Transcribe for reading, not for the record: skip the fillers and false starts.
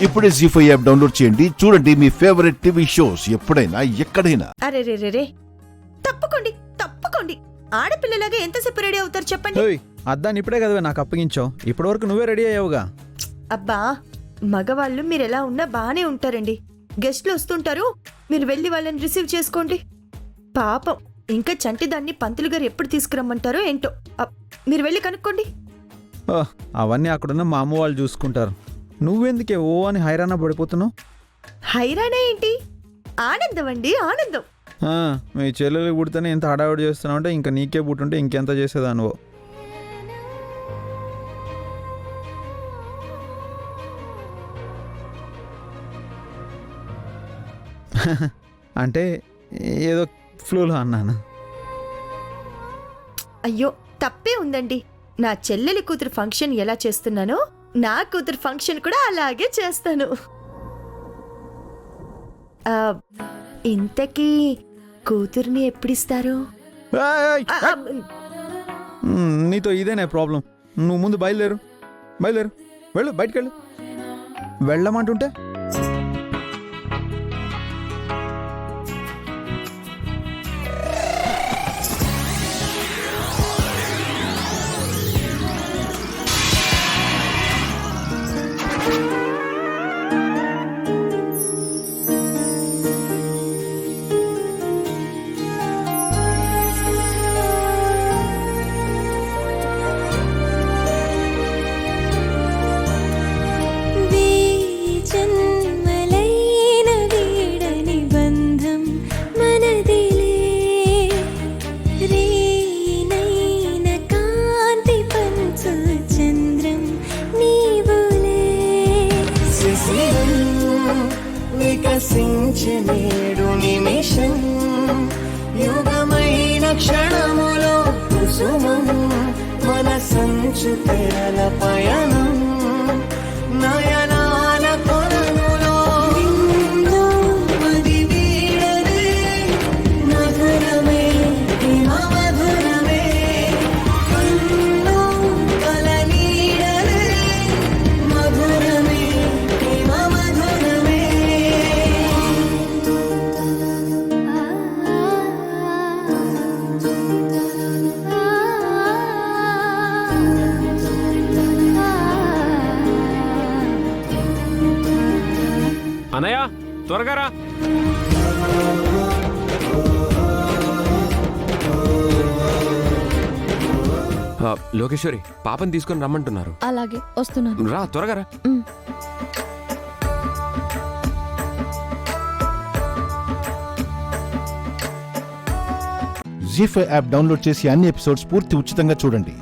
ఇప్పుడే జీ5 app download చేయండి. చూడండి మీ ఫేవరెట్ టీవీ షోస్ ఎప్పుడైనా ఎక్కడైనా. అరే రే రే రే తప్పకోండి తప్పకోండి. ఆడపిల్లలాగా ఎంతసేపు రెడీ అవుతారు చెప్పండి. అద్దాన్ని ఇప్పుడే కదా నాకు అప్పగించావు. ఇప్పటి వరకు నువ్వే రెడీ అయ్యావుగా. అబ్బా మగవాళ్ళు మీరెలా ఉన్నా బానే ఉంటారండి. గెస్ట్లు వస్తుంటారు, మీరు వెళ్ళి వాళ్ళని రిసీవ్ చేసుకోండి. పాపం ఇంకా చంటి దాన్ని పంతులు గారు ఎప్పుడు తీసుకురమ్మంటారో ఏంటో. మీరు వెళ్ళి కనుక్కోండి. అవన్నీ అక్కడున్న మా అమ్మ వాళ్ళు చూసుకుంటారు. నువ్వెందుకే ఓ అని హైరాణ పడిపోతున్నావు? హైరాణ ఏంటి, ఆనందం అండి ఆనందం. మీ చెల్లెలు పుడితేనే ఎంత హడావిడి చేస్తున్నావు అంటే ఇంకా నీకే పుట్టుంటే ఇంకెంత చేసేదానువో. అంటే ఏదో ఫ్లూలో అన్నాను. అయ్యో తప్పే ఉందండి. నా చెల్లెలి కూతురు ఫంక్షన్ ఎలా చేస్తున్నానో నా కూతురు ఫంక్షన్ కూడా అలాగే చేస్తాను. ఇంతకీ కూతుర్ని ఎప్పుడిస్తారు? నీతో ఇదేనే ప్రాబ్లం. నువ్వు ముందు బయలుదేరు వెళ్ళు, బయటకెళ్ళు. వెళ్ళమంటుంటే వికసించనేడు నిమిషం, యుగమైన క్షణములో కుసుమం, మన సంచు తెరల పయనం, నయనాల కొలనులో నిందో మది వీడదే, మధురమే మధురమే, కన్నో కల నీడదే, మధురమే మధురమే. అన్నయ్య త్వరగా రా. లోకేశ్వరి పాపని తీసుకొని రమ్మంటున్నారు. అలాగే వస్తున్నాను. రా త్వరగా రా. జీ5 యాప్ డౌన్లోడ్ చేసి అన్ని ఎపిసోడ్స్ పూర్తి ఉచితంగా చూడండి.